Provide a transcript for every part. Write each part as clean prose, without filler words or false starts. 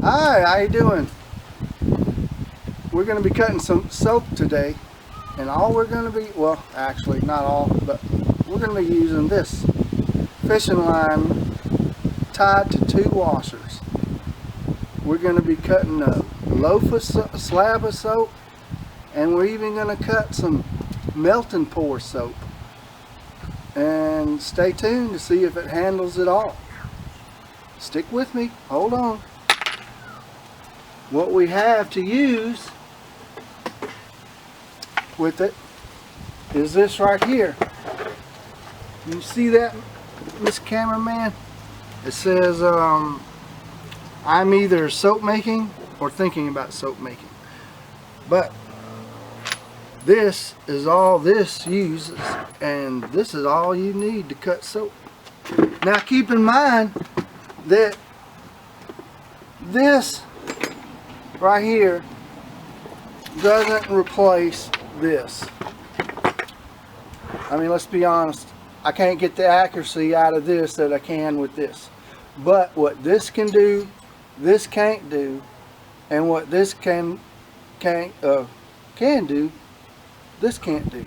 Hi, how you doing? We're going to be cutting some soap today, and all we're going to be, well, actually not all, but we're going to be using this fishing line tied to 2 washers. We're going to be cutting a loaf of slab of soap, and we're even going to cut some melt and pour soap. And stay tuned to see if it handles it all. Stick with me, hold on. What we have to use with it is this right here. You see that, Miss Cameraman? It says I'm either soap making or thinking about soap making. But this is all this uses, and this is all you need to cut soap. Now keep in mind that this right here doesn't replace this. I mean, let's be honest, I can't get the accuracy out of this that I can with this. But what this can do, this can't do, and what this can do, this can't do.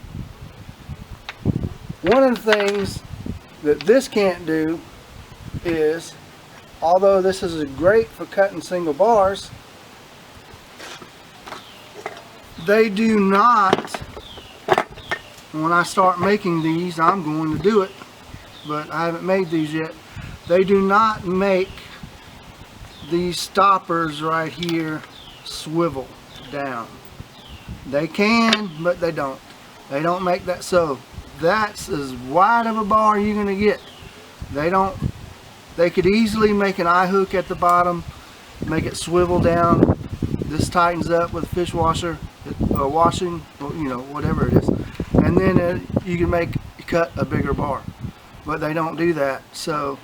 One of the things that this can't do is, although this is great for cutting single bars, they do not, when I start making these, I'm going to do it, but I haven't made these yet. They do not make these stoppers right here swivel down. They can, but they don't. They don't make that, so that's as wide of a bar you're going to get. They could easily make an eye hook at the bottom, make it swivel down. This tightens up with a fish washer, washing, you know, whatever it is, and then you can cut a bigger bar. But they don't do that, so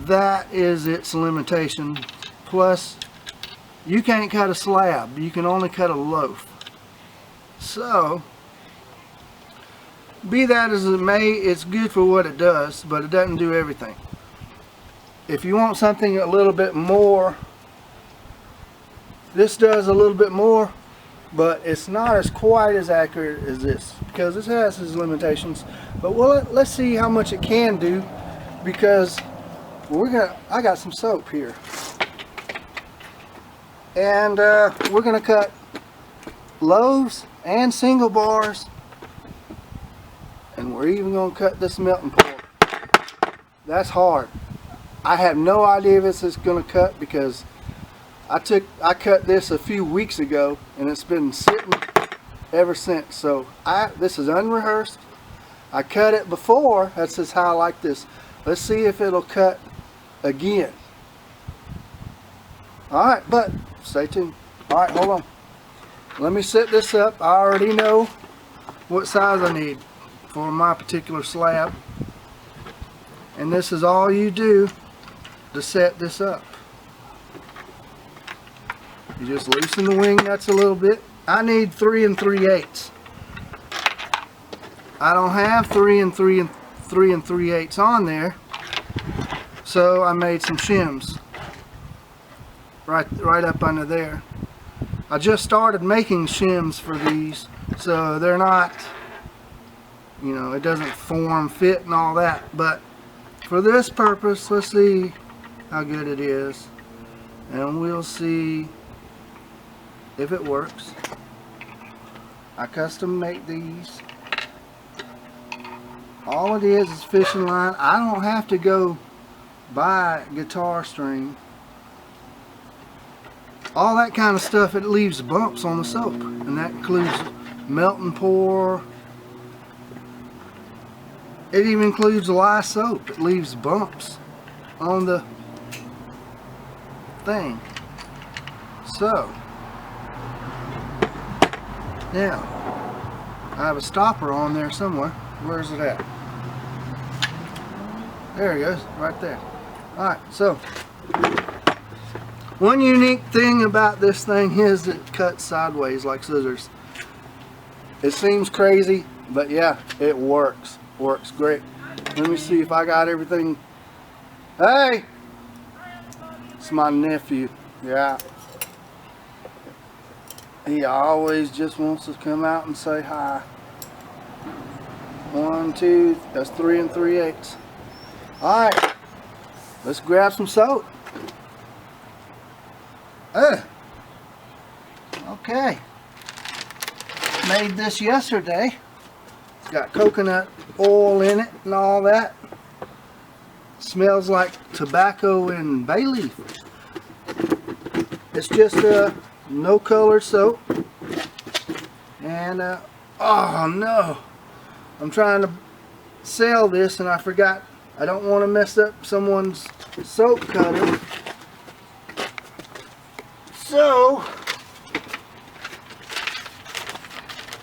that is its limitation. Plus, you can't cut a slab, you can only cut a loaf. So, be that as it may, it's good for what it does, but it doesn't do everything. If you want something a little bit more, this does a little bit more, but it's not as quite as accurate as this, because this has its limitations. But let's see how much it can do, because I got some soap here, and we're gonna cut loaves and single bars, and we're even gonna cut this melt and pour. That's hard. I have no idea if this is gonna cut, because I cut this a few weeks ago, and it's been sitting ever since. So this is unrehearsed. I cut it before. That's just how I like this. Let's see if it'll cut again. Alright, but stay tuned. Alright, hold on. Let me set this up. I already know what size I need for my particular slab. And this is all you do to set this up. You just loosen the wing nuts a little bit. I need 3 3/8. I don't have 3 3/8 on there, so I made some shims right up under there. I just started making shims for these, so they're not, you know, it doesn't form, fit, and all that. But for this purpose, let's see how good it is, and we'll see if it works. I custom make these. All it is fishing line. I don't have to go buy guitar string. All that kind of stuff, it leaves bumps on the soap, and that includes melt and pour. It even includes lye soap. It leaves bumps on the thing. So now I have a stopper on there somewhere. Where's it at? There it goes, right there. Alright, so one unique thing about this thing is that it cuts sideways like scissors. It seems crazy, but yeah, it works. Works great. Let me see if I got everything. Hey! It's my nephew. Yeah. He always just wants to come out and say hi. 1, 2, that's 3 3/8. Alright, let's grab some soap. Okay. Made this yesterday. It's got coconut oil in it and all that. Smells like tobacco and bay leaf. It's just a no color soap. And oh no, I'm trying to sell this and I forgot. I don't want to mess up someone's soap cutter. So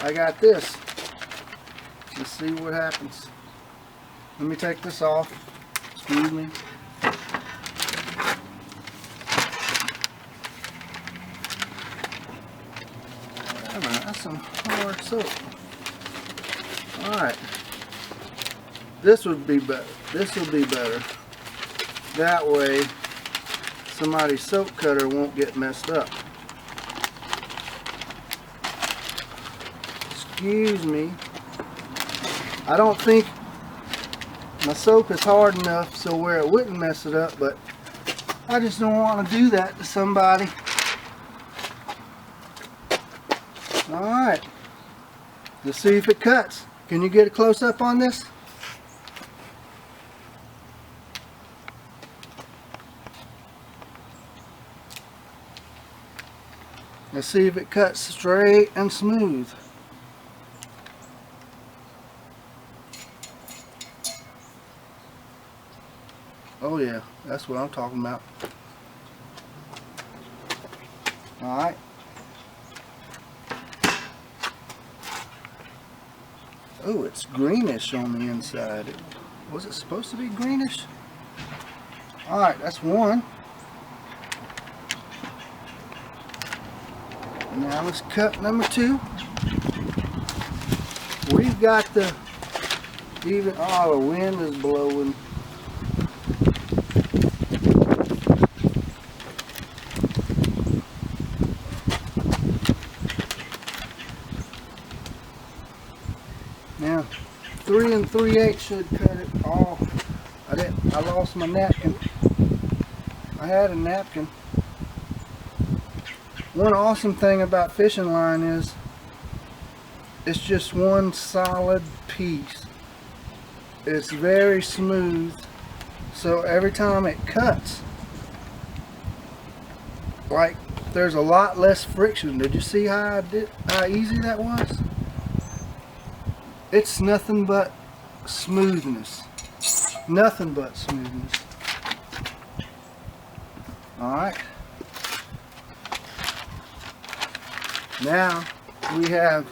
I got this. Let's see what happens. Let me take this off. Excuse me. That's some hard soap. Alright. This would be better. This will be better. That way somebody's soap cutter won't get messed up. Excuse me. I don't think my soap is hard enough so where it wouldn't mess it up, but I just don't want to do that to somebody. Alright, let's see if it cuts. Can you get a close-up on this? Let's see if it cuts straight and smooth. Oh yeah, that's what I'm talking about. Alright. Oh, it's greenish on the inside. Was it supposed to be greenish? Alright, that's one. Now let's cut number 2. We've got the even, oh, the wind is blowing. Now 3 3/8 should cut it off. I lost my napkin. I had a napkin. One awesome thing about fishing line is it's just one solid piece. It's very smooth, so every time it cuts, like, there's a lot less friction. Did you see how easy that was? It's nothing but smoothness. Nothing but smoothness. Alright. Now we have,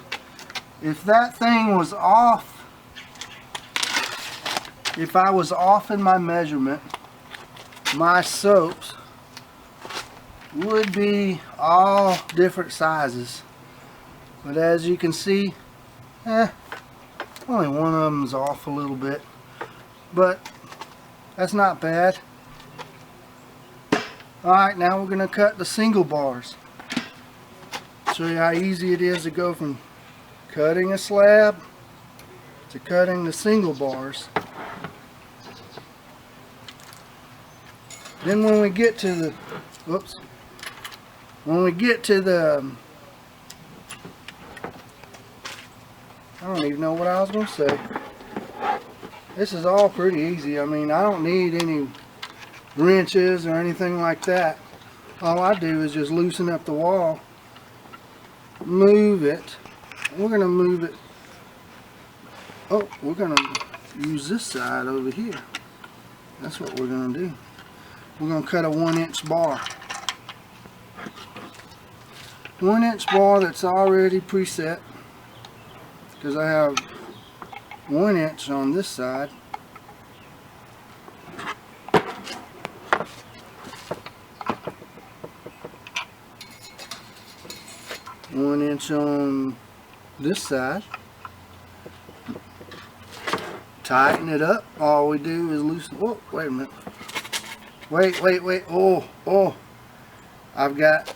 if that thing was off, if I was off in my measurement, my soaps would be all different sizes. But as you can see, only one of them is off a little bit, but that's not bad. Alright, now we're going to cut the single bars. Show you how easy it is to go from cutting a slab to cutting the single bars. Then when we get to the, when we get to the, I don't even know what I was going to say. This is all pretty easy. I mean, I don't need any wrenches or anything like that. All I do is just loosen up the wall, move it. We're going to move it. Oh, we're going to use this side over here. That's what we're going to do. We're going to cut a 1-inch bar. 1-inch bar that's already preset, because I have 1 inch on this side. One inch on this side. Tighten it up. All we do is loosen. Oh, wait a minute. Wait. Oh. I've got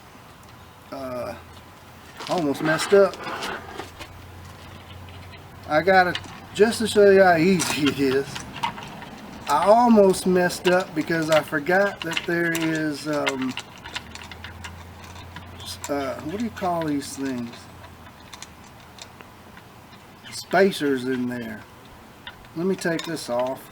almost messed up. I gotta, just to show you how easy it is, I almost messed up because I forgot that there is what do you call these things? Spacers in there. Let me take this off.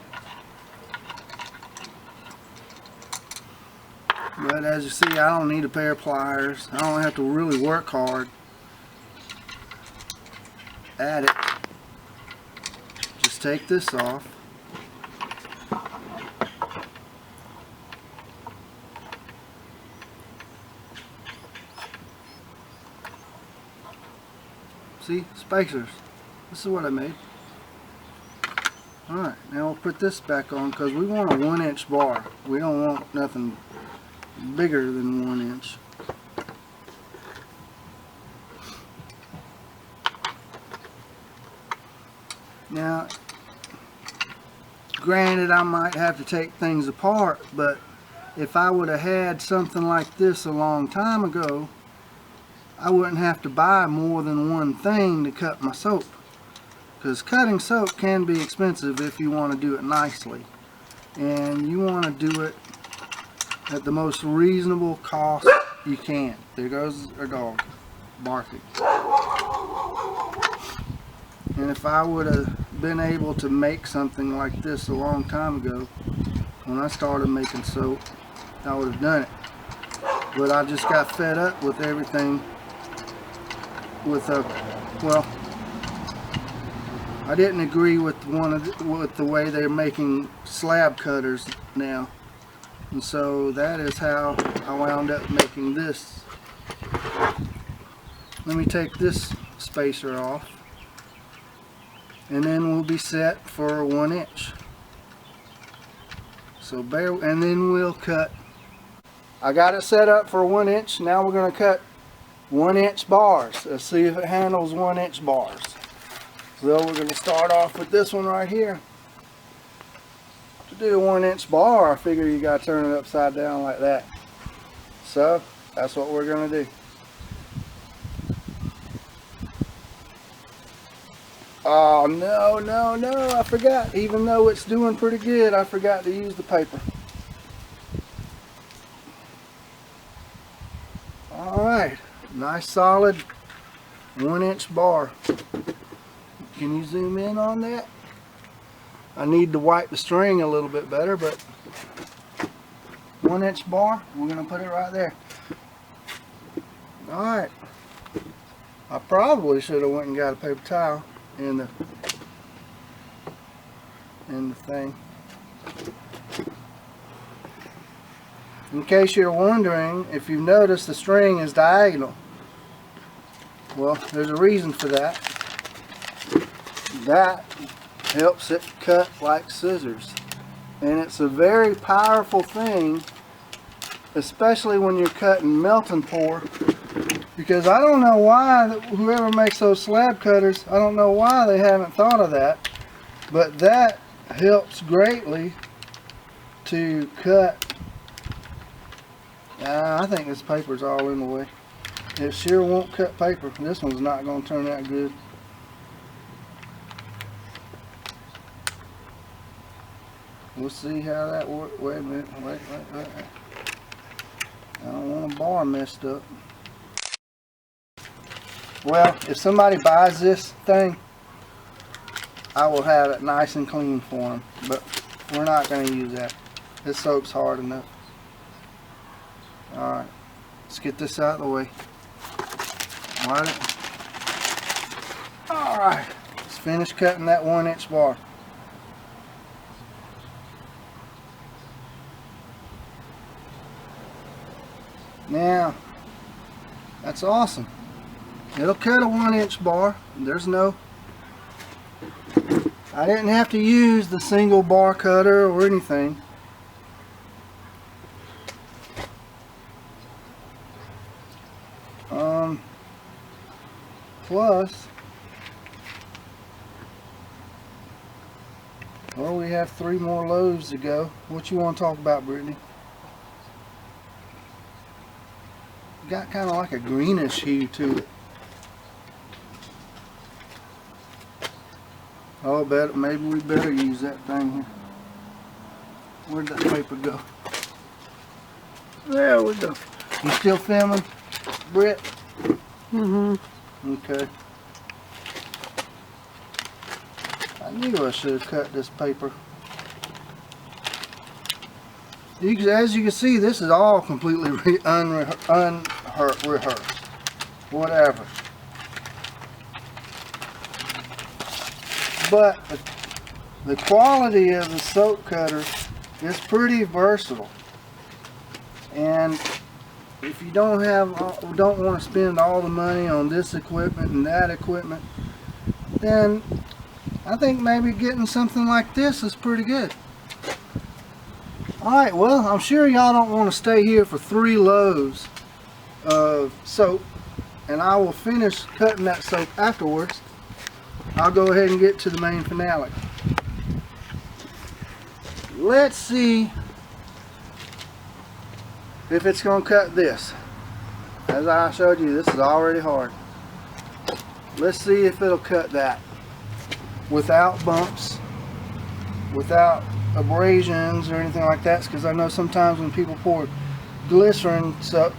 But as you see, I don't need a pair of pliers. I don't have to really work hard at it. Just take this off. See, spacers. This is what I made. Alright, now we'll put this back on because we want a 1-inch bar. We don't want nothing bigger than 1 inch. Now, granted, I might have to take things apart, but if I would have had something like this a long time ago, I wouldn't have to buy more than one thing to cut my soap. Because cutting soap can be expensive if you want to do it nicely. And you want to do it at the most reasonable cost you can. There goes our dog barking. And if I would have been able to make something like this a long time ago, when I started making soap, I would have done it. But I just got fed up with everything with well, I didn't agree with with the way they're making slab cutters now. And so that is how I wound up making this. Let me take this spacer off, and then we'll be set for 1 inch. So and then we'll cut. I got it set up for 1 inch. Now we're going to cut 1 inch bars. Let's see if it handles 1 inch bars. So we're going to start off with this one right here. To do a 1 inch bar, I figure you got to turn it upside down like that. So that's what we're going to do. Oh no, I forgot. Even though it's doing pretty good, I forgot to use the paper. Alright, nice solid 1 inch bar. Can you zoom in on that? I need to wipe the string a little bit better, but 1 inch bar, we're going to put it right there. Alright, I probably should have went and got a paper towel in the thing. In case you're wondering, if you've noticed, the string is diagonal. Well, there's a reason for that. That helps it cut like scissors. And it's a very powerful thing, especially when you're cutting melt and pour. Because I don't know why, whoever makes those slab cutters, I don't know why they haven't thought of that. But that helps greatly to cut. I think this paper's all in the way. It sure won't cut paper. This one's not going to turn out good. We'll see how that works. Wait a minute. Wait. I don't want a bar messed up. Well, if somebody buys this thing, I will have it nice and clean for them. But we're not going to use that. This soap's hard enough. Alright, let's get this out of the way. Alright, let's finish cutting that 1 inch bar. Now, that's awesome. It'll cut a 1 inch bar. There's no, I didn't have to use the single bar cutter or anything. Plus, well, we have 3 more loaves to go. What you want to talk about, Brittany? got kind of like a greenish hue to it. Oh, maybe we better use that thing here. Where'd that paper go? There we go. You still filming, Britt? Mm-hmm. Okay. I knew I should have cut this paper. As you can see, this is all completely unrehearsed. Whatever. But the quality of the soap cutter is pretty versatile. And if you don't want to spend all the money on this equipment and that equipment, then I think maybe getting something like this is pretty good. Alright, well, I'm sure y'all don't want to stay here for 3 loads of soap, and I will finish cutting that soap afterwards. I'll go ahead and get to the main finale. Let's see if it's going to cut this. As I showed you, this is already hard. Let's see if it'll cut that without bumps, without abrasions or anything like that, because I know sometimes when people pour glycerin soap,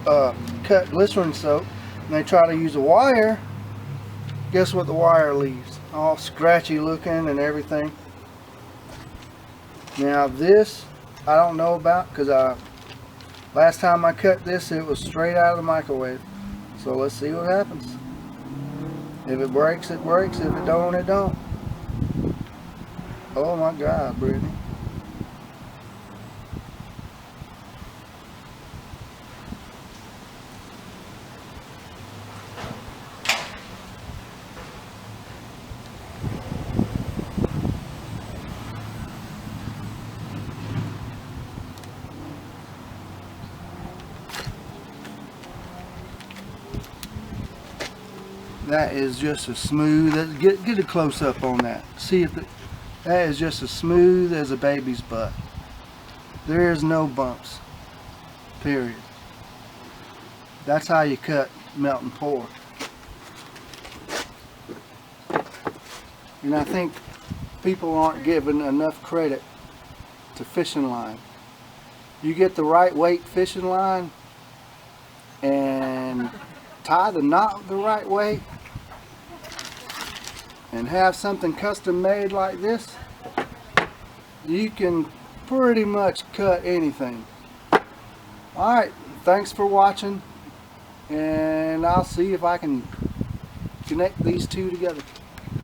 cut glycerin soap, and they try to use a wire, guess what the wire leaves? All scratchy looking and everything. Now this I don't know about, because last time I cut this it was straight out of the microwave. So let's see what happens. If it breaks, it breaks. If it don't, it don't. Oh my God, Brittany. That is just as smooth. Get a close up on that. See if that is just as smooth as a baby's butt. There is no bumps. Period. That's how you cut melt and pour. And I think people aren't given enough credit to fishing line. You get the right weight fishing line and tie the knot the right way and have something custom made like this, you can pretty much cut anything. Alright, thanks for watching, and I'll see if I can connect these two together.